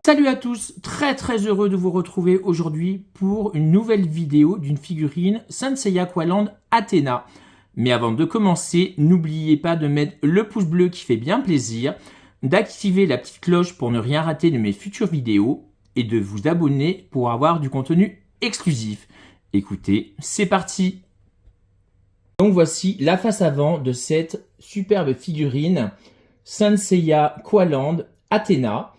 Salut à tous, très heureux de vous retrouver aujourd'hui pour une nouvelle vidéo d'une figurine Saint Seiya Aqualand Athéna. Mais avant de commencer, n'oubliez pas de mettre le pouce bleu qui fait bien plaisir, d'activer la petite cloche pour ne rien rater de mes futures vidéos et de vous abonner pour avoir du contenu exclusif. Écoutez, c'est parti! Donc voici la face avant de cette superbe figurine Saint Seiya Aqualand Athéna.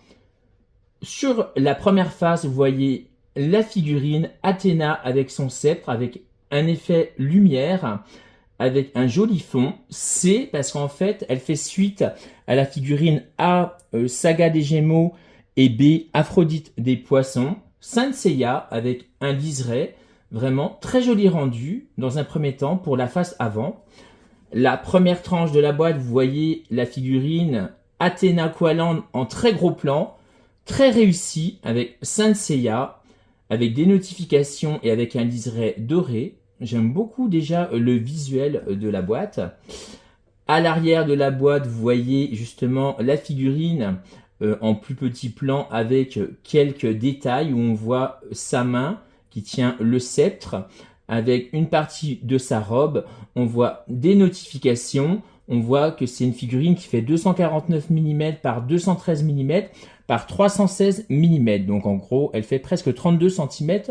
Sur la première face, vous voyez la figurine Athéna avec son sceptre, avec un effet lumière, avec un joli fond. C, parce qu'en fait, elle fait suite à la figurine A, Saga des Gémeaux, et B, Aphrodite des Poissons. Saint Seiya avec un liseré, vraiment très joli rendu, dans un premier temps, pour la face avant. La première tranche de la boîte, vous voyez la figurine Athéna Aqualand en très gros plan, très réussi avec Saint Seiya, avec des notifications et avec un liseré doré. J'aime beaucoup déjà le visuel de la boîte. À l'arrière de la boîte, vous voyez justement la figurine en plus petit plan avec quelques détails où on voit sa main qui tient le sceptre avec une partie de sa robe. On voit des notifications. On voit que c'est une figurine qui fait 249 mm par 213 mm par 316 mm. Donc en gros, elle fait presque 32 cm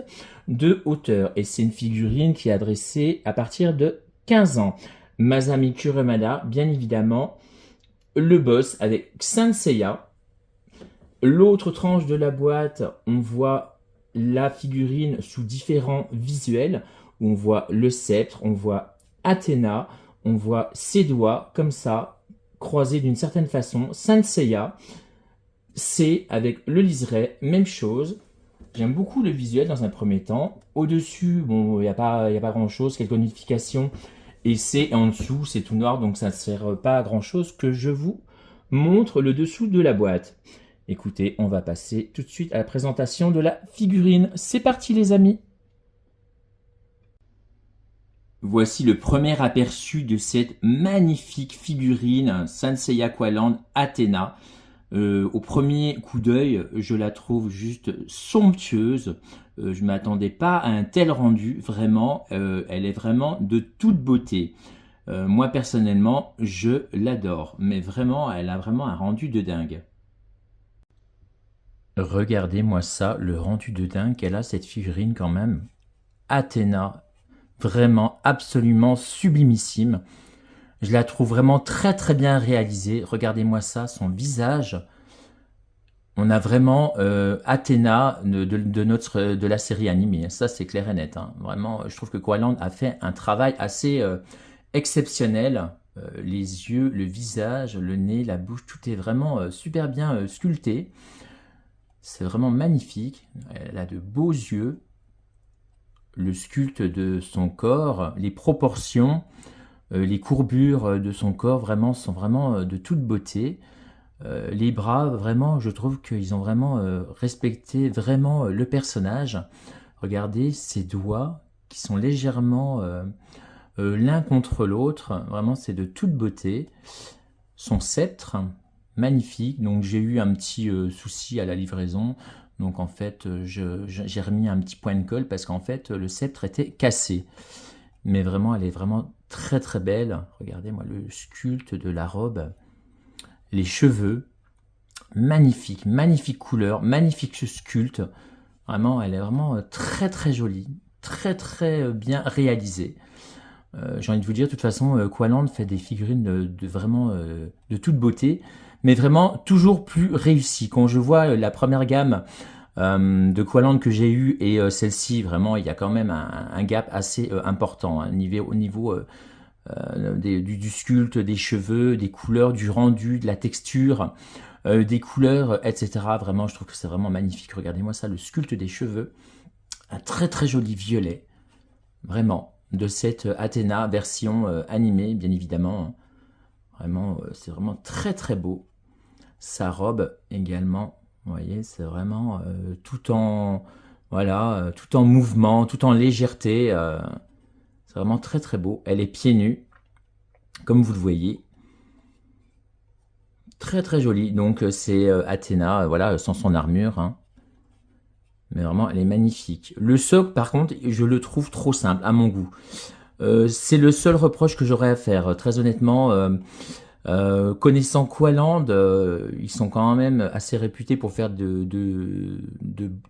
de hauteur. Et c'est une figurine qui est adressée à partir de 15 ans. Masami Kurumada, bien évidemment. Le boss avec Saint Seiya. L'autre tranche de la boîte, on voit la figurine sous différents visuels. Où on voit le sceptre, on voit Athéna. On voit ses doigts, comme ça, croisés d'une certaine façon. Saint Seiya, c'est avec le liseré, même chose. J'aime beaucoup le visuel dans un premier temps. Au-dessus, bon, il n'y a pas grand-chose, quelques notifications. Et c'est en dessous, c'est tout noir, donc ça ne sert pas à grand-chose que je vous montre le dessous de la boîte. Écoutez, on va passer tout de suite à la présentation de la figurine. C'est parti les amis! Voici le premier aperçu de cette magnifique figurine Saint Seiya Aqualand Athéna. Au premier coup d'œil, je la trouve juste somptueuse. Je ne m'attendais pas à un tel rendu. Vraiment, elle est vraiment de toute beauté. Moi, personnellement, je l'adore. Mais vraiment, elle a vraiment un rendu de dingue. Regardez-moi ça, le rendu de dingue qu'elle a cette figurine quand même. Athéna. Vraiment, absolument sublimissime. Je la trouve vraiment très bien réalisée. Regardez-moi ça, son visage. On a vraiment Athéna de la série animée. Ça, c'est clair et net. Hein. Vraiment, je trouve que Aqualand a fait un travail assez exceptionnel. Les yeux, le visage, le nez, la bouche, tout est vraiment super bien sculpté. C'est vraiment magnifique. Elle a de beaux yeux. Le sculpte de son corps, les proportions, les courbures de son corps vraiment sont vraiment de toute beauté. Les bras, vraiment, je trouve qu'ils ont vraiment respecté vraiment le personnage. Regardez ses doigts qui sont légèrement l'un contre l'autre. Vraiment, c'est de toute beauté. Son sceptre, magnifique. Donc, j'ai eu un petit souci à la livraison. Donc en fait, j'ai remis un petit point de colle parce qu'en fait, le sceptre était cassé. Mais vraiment, elle est vraiment très belle. Regardez-moi le sculpte de la robe. Les cheveux, magnifique couleur, magnifique sculpte. Vraiment, elle est vraiment très jolie, très bien réalisée. J'ai envie de vous dire, de toute façon, Aqualand fait des figurines vraiment de toute beauté, mais vraiment toujours plus réussies. Quand je vois la première gamme de Aqualand que j'ai eu et celle-ci, vraiment, il y a quand même un gap assez important hein, au niveau du sculpte, des cheveux, des couleurs, du rendu, de la texture, des couleurs, etc. Vraiment, je trouve que c'est vraiment magnifique. Regardez-moi ça, le sculpte des cheveux, un très joli violet, vraiment, de cette Athéna version animée, bien évidemment. Vraiment, c'est vraiment très beau. Sa robe également, vous voyez, c'est vraiment tout en mouvement, tout en légèreté. C'est vraiment très beau. Elle est pieds nus, comme vous le voyez. Très très jolie. Donc c'est Athéna, voilà, sans son armure, hein. Mais vraiment, elle est magnifique. Le socle, par contre, je le trouve trop simple, à mon goût. C'est le seul reproche que j'aurais à faire. Très honnêtement, connaissant Qualand, ils sont quand même assez réputés pour faire de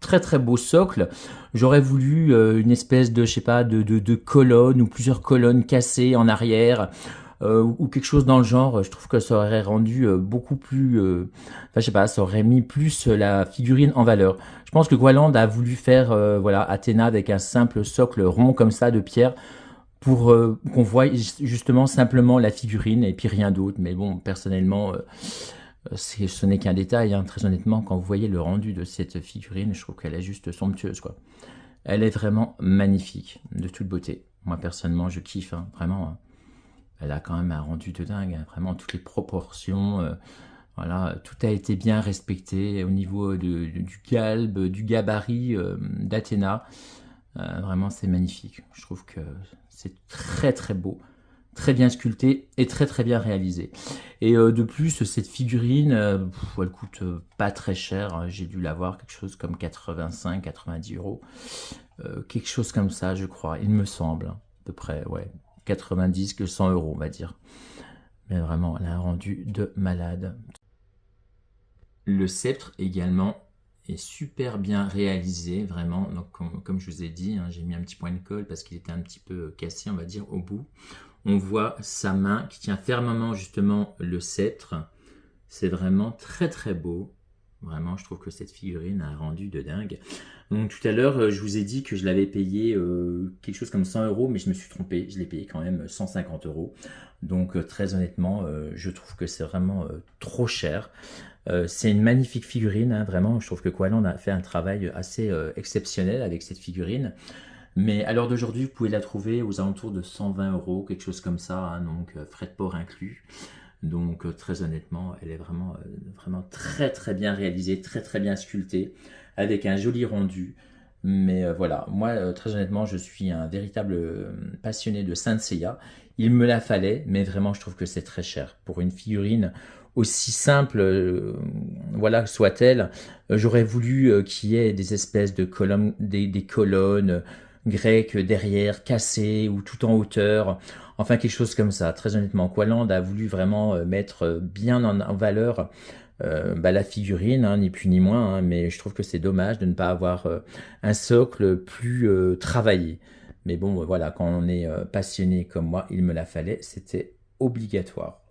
très très beaux socles. J'aurais voulu une espèce de, je sais pas, de colonne ou plusieurs colonnes cassées en arrière. Ou quelque chose dans le genre, je trouve que ça aurait rendu beaucoup plus... enfin, je sais pas, ça aurait mis plus la figurine en valeur. Je pense que Qualand a voulu faire voilà, Athéna avec un simple socle rond comme ça de pierre pour qu'on voie justement simplement la figurine et puis rien d'autre. Mais bon, personnellement, ce n'est qu'un détail. Hein. Très honnêtement, quand vous voyez le rendu de cette figurine, je trouve qu'elle est juste somptueuse, quoi. Elle est vraiment magnifique, de toute beauté. Moi, personnellement, je kiffe, hein, vraiment. Hein. Elle a quand même un rendu de dingue, hein, vraiment toutes les proportions, voilà, tout a été bien respecté au niveau du galbe, du gabarit d'Athéna. Vraiment, c'est magnifique. Je trouve que c'est très très beau, très bien sculpté et très très bien réalisé. Et de plus, cette figurine, elle coûte pas très cher. Hein. J'ai dû l'avoir quelque chose comme 85-90 euros. Quelque chose comme ça, je crois, il me semble, à peu près, ouais. 90 que 100 euros, on va dire. Mais vraiment, elle a un rendu de malade. Le sceptre également est super bien réalisé, vraiment. Donc, comme je vous ai dit, hein, j'ai mis un petit point de colle parce qu'il était un petit peu cassé, on va dire, au bout. On voit sa main qui tient fermement justement le sceptre. C'est vraiment très très beau. Vraiment, je trouve que cette figurine a un rendu de dingue. Donc tout à l'heure, je vous ai dit que je l'avais payé quelque chose comme 100 euros, mais je me suis trompé. Je l'ai payé quand même 150 euros. Donc très honnêtement, je trouve que c'est vraiment trop cher. C'est une magnifique figurine, hein, vraiment. Je trouve que Qualand a fait un travail assez exceptionnel avec cette figurine. Mais à l'heure d'aujourd'hui, vous pouvez la trouver aux alentours de 120 euros, quelque chose comme ça, hein, donc frais de port inclus. Donc très honnêtement, elle est vraiment, vraiment très très bien réalisée, très très bien sculptée, avec un joli rendu. Mais voilà, moi très honnêtement, je suis un véritable passionné de Saint Seiya. Il me la fallait, mais vraiment je trouve que c'est très cher. Pour une figurine aussi simple, voilà, soit-elle, j'aurais voulu qu'il y ait des espèces de colonnes, des colonnes grecques derrière, cassées ou tout en hauteur. Enfin, quelque chose comme ça. Très honnêtement, Qualand a voulu vraiment mettre bien en valeur la figurine, hein, ni plus ni moins, hein, mais je trouve que c'est dommage de ne pas avoir un socle plus travaillé. Mais bon, voilà, quand on est passionné comme moi, il me la fallait, c'était obligatoire.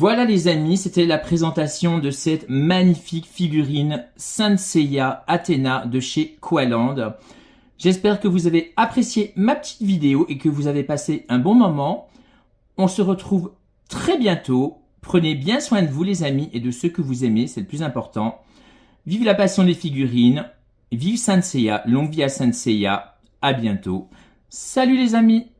Voilà les amis, c'était la présentation de cette magnifique figurine Saint Seiya Athéna de chez Koaland. J'espère que vous avez apprécié ma petite vidéo et que vous avez passé un bon moment. On se retrouve très bientôt. Prenez bien soin de vous les amis et de ceux que vous aimez, c'est le plus important. Vive la passion des figurines, vive Saint Seiya, longue vie à Saint Seiya, à bientôt. Salut les amis!